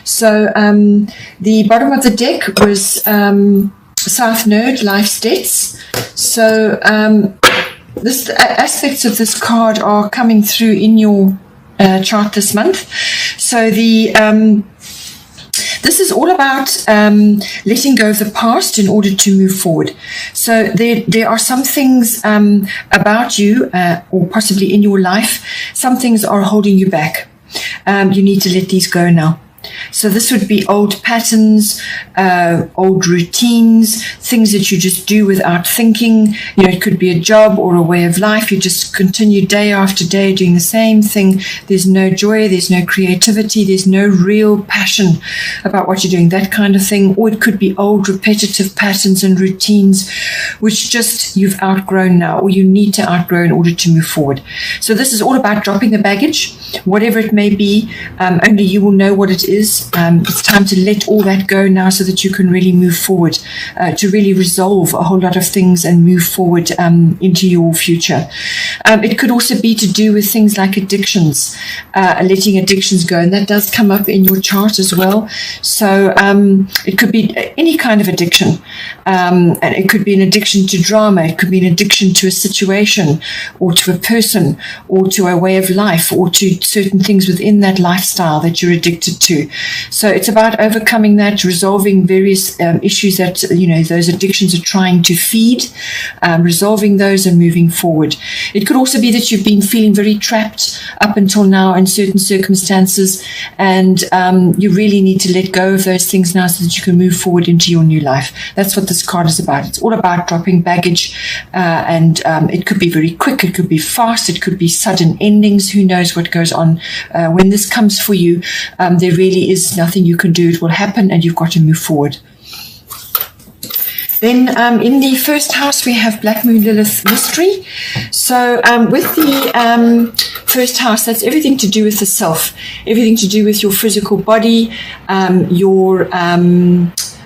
So the bottom of the deck was South Node, Life's Debts. So this aspects of this card are coming through in your chart this month. So this is all about letting go of the past in order to move forward. So there are some things about you or possibly in your life, some things are holding you back. You need to let these go now. So this would be old patterns, old routines, things that you just do without thinking. You know, it could be a job or a way of life. You just continue day after day doing the same thing. There's no joy, there's no creativity, there's no real passion about what you're doing, that kind of thing. Or it could be old repetitive patterns and routines, which just you've outgrown now, or you need to outgrow in order to move forward. So this is all about dropping the baggage, whatever it may be. Only you will know what it is. It's time to let all that go now so that you can really move forward, to really resolve a whole lot of things and move forward into your future. It could also be to do with things like addictions, letting addictions go, and that does come up in your chart as well. So it could be any kind of addiction, and it could be an addiction to drama, it could be an addiction to a situation or to a person or to a way of life or to certain things within that lifestyle that you're addicted to. So it's about overcoming that, resolving various issues that, you know, those addictions are trying to feed, resolving those and moving forward. It could also be that you've been feeling very trapped up until now in certain circumstances, and you really need to let go of those things now so that you can move forward into your new life. That's what this card is about. It's all about dropping baggage, and it could be very quick, it could be fast, it could be sudden endings. Who knows what goes on when this comes for you. There really is nothing you can do. It will happen and you've got to move forward. Then in the first house, we have Black Moon Lilith Mystery. So with the first house, that's everything to do with the self, everything to do with your physical body, your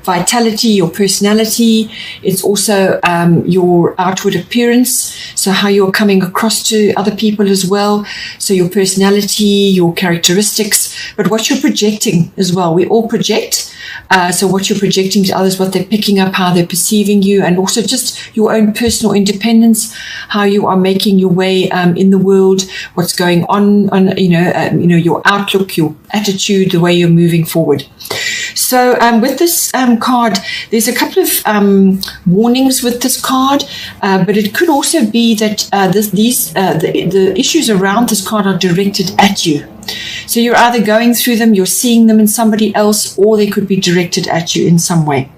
vitality, your personality. It's also your outward appearance, so how you're coming across to other people as well. So your personality, your characteristics, but what you're projecting as well. We all project. So what you're projecting to others, what they're picking up, how they're perceiving you, and also just your own personal independence, how you are making your way in the world, what's going on your outlook, your attitude, the way you're moving forward. So with this card, there's a couple of warnings with this card, but it could also be that the issues around this card are directed at you. So you're either going through them, you're seeing them in somebody else, or they could be directed at you in some way.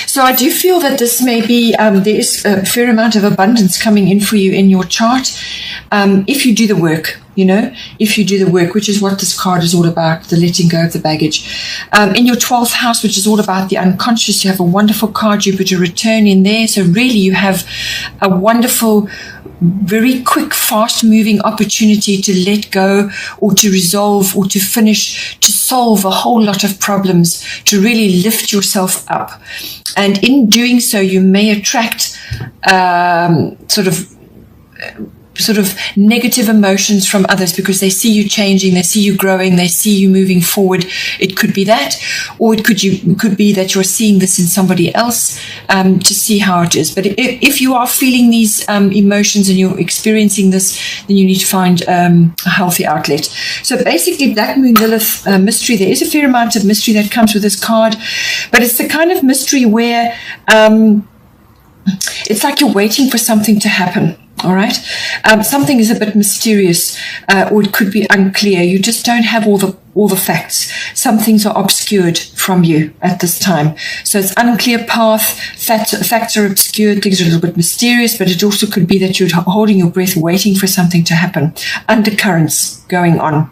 So I do feel that this may be, there is a fair amount of abundance coming in for you in your chart, if you do the work, if you do the work, which is what this card is all about, the letting go of the baggage. In your 12th house, which is all about the unconscious, you have a wonderful card, Jupiter return in there. So really you have a wonderful, very quick, fast-moving opportunity to let go or to resolve or to finish, to solve a whole lot of problems, to really lift yourself up. And in doing so, you may attract sort of negative emotions from others because they see you changing, they see you growing, they see you moving forward. It could be that, or it could be that you're seeing this in somebody else to see how it is. But if you are feeling these emotions and you're experiencing this, then you need to find a healthy outlet. So basically, Black Moon Lilith mystery, there is a fair amount of mystery that comes with this card, but it's the kind of mystery where it's like you're waiting for something to happen. All right. Something is a bit mysterious, or it could be unclear. You just don't have all the facts. Some things are obscured from you at this time. So it's unclear path. Facts are obscured. Things are a little bit mysterious, but it also could be that you're holding your breath, waiting for something to happen. Undercurrents going on.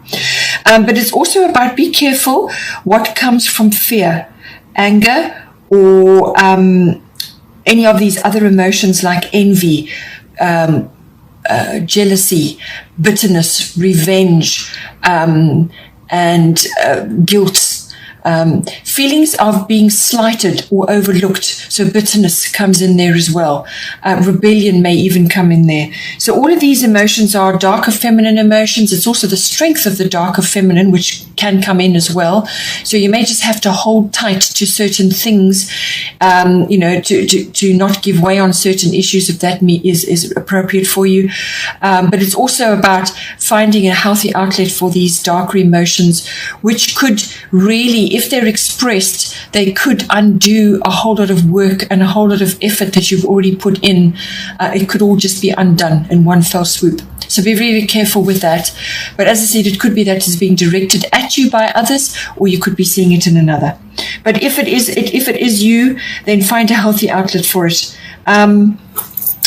But it's also about be careful what comes from fear, anger, or any of these other emotions like envy, jealousy, bitterness, revenge, and guilt, Feelings of being slighted or overlooked. So bitterness comes in there as well. Rebellion may even come in there. So all of these emotions are darker feminine emotions. It's also the strength of the darker feminine, which can come in as well. So you may just have to hold tight to certain things, to not give way on certain issues if that is appropriate for you. But it's also about finding a healthy outlet for these darker emotions, which could really, if they're expressed, they could undo a whole lot of work and a whole lot of effort that you've already put in. It could all just be undone in one fell swoop. So be very careful with that. But as I said, it could be that it's being directed at you by others, or you could be seeing it in another. But if it is you, then find a healthy outlet for it.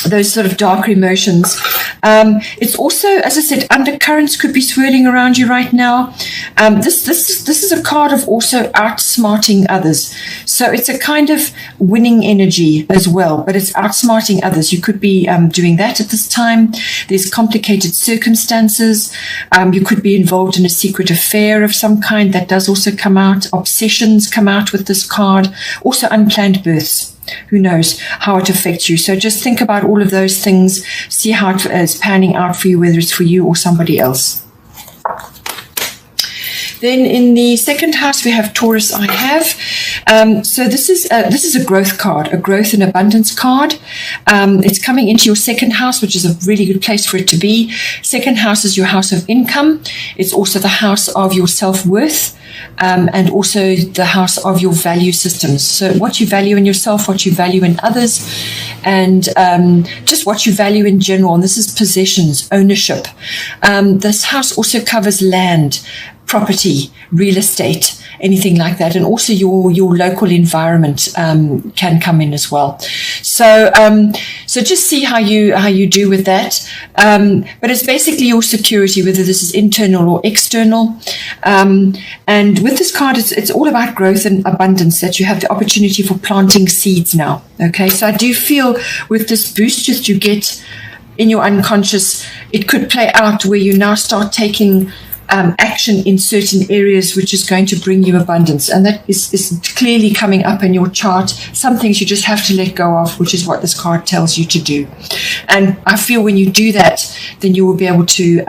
Those sort of darker emotions. It's also, as I said, undercurrents could be swirling around you right now. This is a card of also outsmarting others. So it's a kind of winning energy as well, but it's outsmarting others. You could be doing that at this time. There's complicated circumstances. You could be involved in a secret affair of some kind. That does also come out. Obsessions come out with this card. Also unplanned births. Who knows how it affects you. So just think about all of those things, see how it is panning out for you, whether it's for you or somebody else. Then in the second house, we have Taurus, I have. So this is a growth card, a growth and abundance card. It's coming into your second house, which is a really good place for it to be. Second house is your house of income. It's also the house of your self-worth. And also the house of your value systems. So what you value in yourself, what you value in others, and just what you value in general. And this is possessions, ownership. This house also covers land, property, real estate, anything like that. And also your local environment can come in as well. So just see how you do with that. But it's basically your security, whether this is internal or external. And with this card, it's all about growth and abundance, that you have the opportunity for planting seeds now. Okay, so I do feel with this boost that you get in your unconscious, it could play out where you now start taking action in certain areas, which is going to bring you abundance. And that is clearly coming up in your chart. Some things you just have to let go of, which is what this card tells you to do. And I feel when you do that, then you will be able to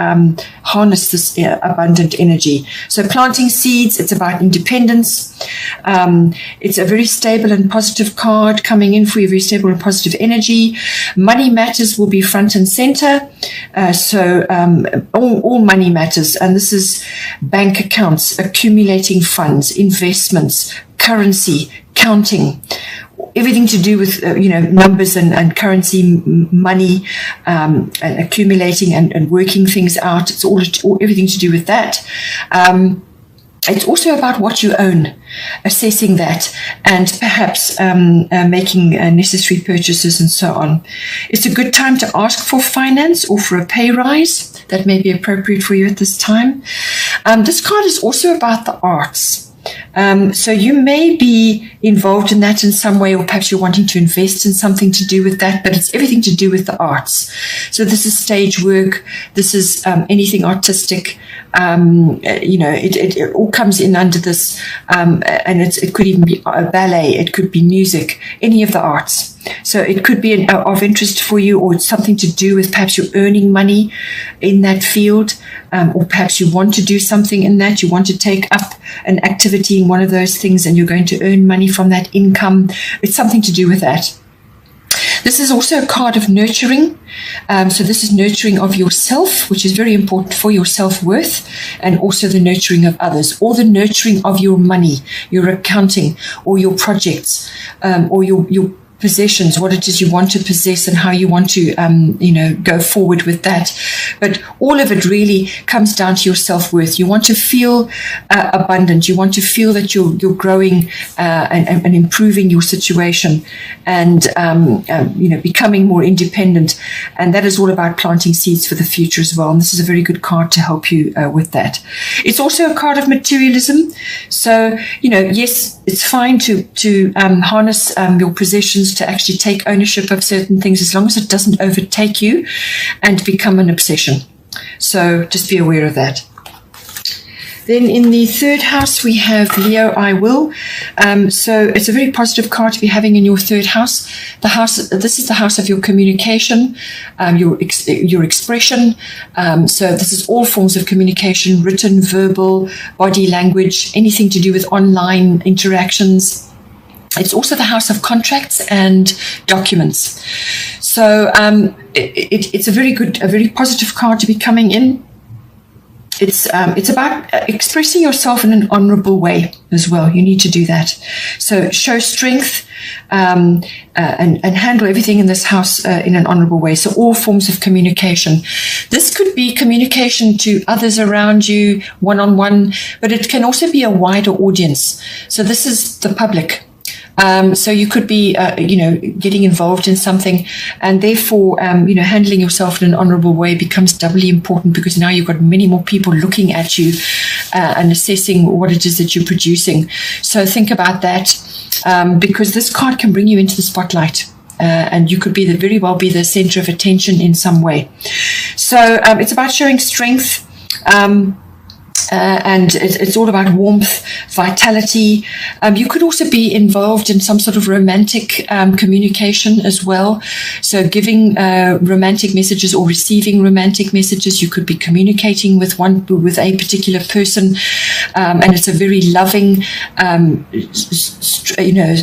harness this abundant energy. So planting seeds, it's about independence. It's a very stable and positive card coming in for you, very stable and positive energy. Money matters will be front and center. So all money matters. And this is bank accounts, accumulating funds, investments, currency, counting, everything to do with numbers and currency, money, and accumulating and working things out. It's all everything to do with that. It's also about what you own, assessing that, and perhaps making necessary purchases and so on. It's a good time to ask for finance or for a pay rise. That may be appropriate for you at this time. This card is also about the arts. So you may be involved in that in some way, or perhaps you're wanting to invest in something to do with that, but it's everything to do with the arts. So this is stage work. This is anything artistic. It all comes in under this, and it could even be a ballet. It could be music, any of the arts. So it could be of interest for you, or it's something to do with perhaps you're earning money in that field, or perhaps you want to do something in that. You want to take up an activity in one of those things, and you're going to earn money from that income. It's something to do with that. This is also a card of nurturing. So this is nurturing of yourself, which is very important for your self-worth, and also the nurturing of others, or the nurturing of your money, your accounting, or your projects, or your possessions, what it is you want to possess and how you want to, go forward with that. But all of it really comes down to your self-worth. You want to feel abundant. You want to feel that you're growing and improving your situation, and becoming more independent. And that is all about planting seeds for the future as well. And this is a very good card to help you with that. It's also a card of materialism. So yes, it's fine to harness your possessions, to actually take ownership of certain things, as long as it doesn't overtake you and become an obsession. So just be aware of that. Then in the third house, we have Leo, I will. So it's a very positive card to be having in your third house. This is the house of your communication, your expression. So this is all forms of communication, written, verbal, body language, anything to do with online interactions. It's also the house of contracts and documents. So it's a very positive card to be coming in. It's about expressing yourself in an honorable way as well. You need to do that. So show strength and handle everything in this house in an honorable way. So all forms of communication. This could be communication to others around you, one-on-one, but it can also be a wider audience. So this is the public. So you could be, getting involved in something, and therefore, handling yourself in an honorable way becomes doubly important, because now you've got many more people looking at you and assessing what it is that you're producing. So think about that, because this card can bring you into the spotlight. And you could very well be the center of attention in some way. So it's about showing strength. And it's all about warmth, vitality. You could also be involved in some sort of romantic communication as well. So giving romantic messages or receiving romantic messages. You could be communicating with a particular person, and it's a very loving,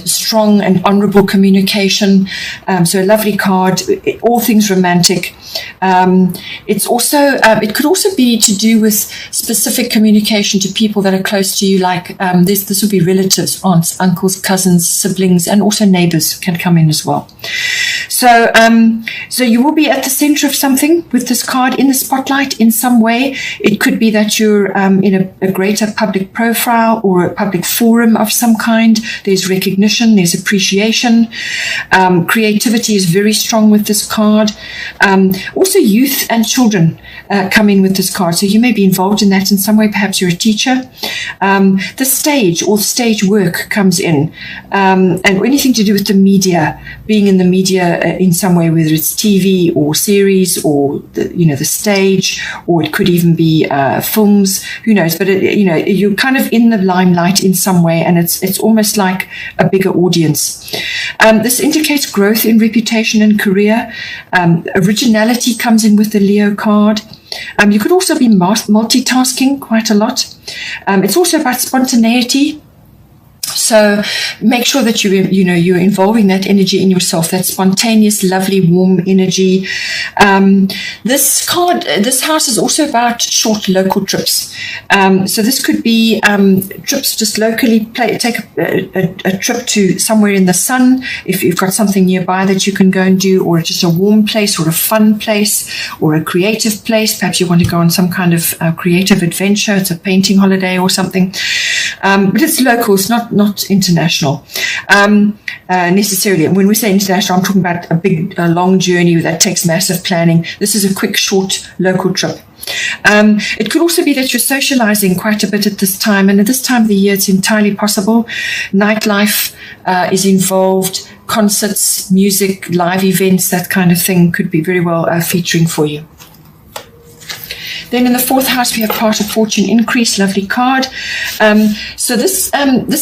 strong and honourable communication. So a lovely card. All things romantic. It's also it could also be to do with specific communication to people that are close to you, like this would be relatives, aunts, uncles, cousins, siblings, and also neighbors can come in as well. So you will be at the center of something with this card, in the spotlight in some way. It could be that you're in a greater public profile or a public forum of some kind. There's recognition, there's appreciation. Creativity is very strong with this card. Also youth and children come in with this card. So you may be involved in that in some way. Perhaps you're a teacher. The stage or stage work comes in, and anything to do with the media, being in the media in some way, whether it's TV or series or the stage, or it could even be films. Who knows? But you're kind of in the limelight in some way, and it's almost like a bigger audience. This indicates growth in reputation and career. Originality comes in with the Leo card. You could also be multitasking quite a lot. It's also about spontaneity. So make sure that you're involving that energy in yourself, that spontaneous, lovely, warm energy. This house is also about short local trips. So this could be trips just locally. Take a trip to somewhere in the sun, if you've got something nearby that you can go and do, or just a warm place or a fun place or a creative place. Perhaps you want to go on some kind of creative adventure. It's a painting holiday or something. But it's local. It's not international necessarily. And when we say international, I'm talking about a long journey that takes massive planning. This is a quick, short local trip. It could also be that you're socializing quite a bit at this time, and at this time of the year it's entirely possible. Nightlife is involved, concerts, music, live events, that kind of thing could be very well featuring for you. Then in the fourth house, we have part of fortune increase, lovely card. So this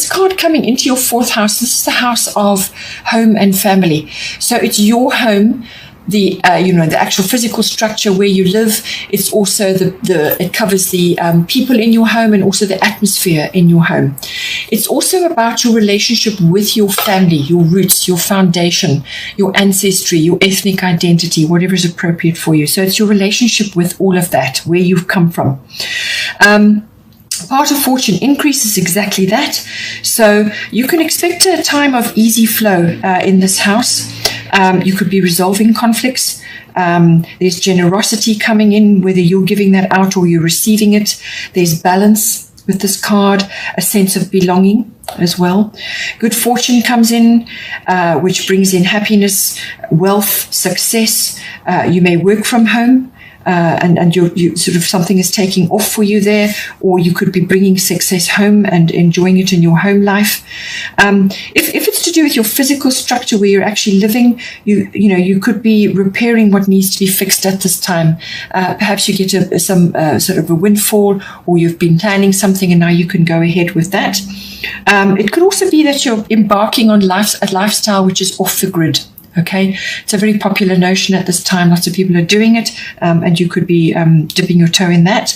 card coming into your fourth house, this is the house of home and family. So it's your home, the actual physical structure where you live. It's also it covers the people in your home and also the atmosphere in your home. It's also about your relationship with your family, your roots, your foundation, your ancestry, your ethnic identity, whatever is appropriate for you. So it's your relationship with all of that, where you've come from. Part of fortune increase is exactly that. So you can expect a time of easy flow in this house. You could be resolving conflicts. There's generosity coming in, whether you're giving that out or you're receiving it. There's balance with this card, a sense of belonging as well. Good fortune comes in, which brings in happiness, wealth, success. You may work from home. and you sort of something is taking off for you there, or you could be bringing success home and enjoying it in your home life. If it's to do with your physical structure where you're actually living, you could be repairing what needs to be fixed at this time. Perhaps you get some sort of a windfall, or you've been planning something and now you can go ahead with that. It could also be that you're embarking on a lifestyle which is off the grid. Okay, it's a very popular notion at this time. Lots of people are doing it, and you could be dipping your toe in that.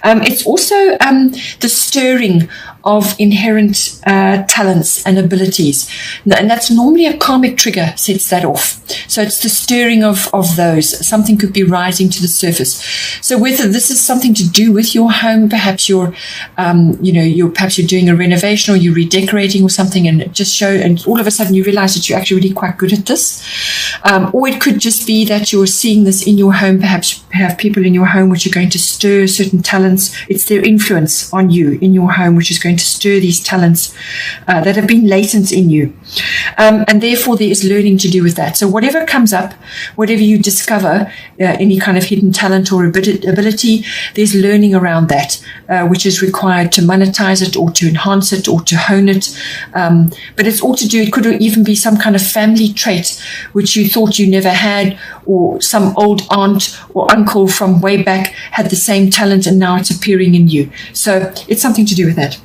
It's also the stirring of inherent talents and abilities, and that's normally a karmic trigger sets that off. So it's the stirring of those. Something could be rising to the surface. So whether this is something to do with your home, perhaps you're doing a renovation or you're redecorating or something, and all of a sudden you realize that you're actually really quite good at this. Or it could just be that you're seeing this in your home. Perhaps you have people in your home which are going to stir certain talents. It's their influence on you in your home which is going to stir these talents that have been latent in you. And therefore there is learning to do with that. So whatever comes up, whatever you discover, any kind of hidden talent or ability, there's learning around that, which is required to monetize it or to enhance it or to hone it. But it's all to do, it could even be some kind of family trait which you thought you never had, or some old aunt or uncle from way back had the same talent and now it's appearing in you. So it's something to do with that.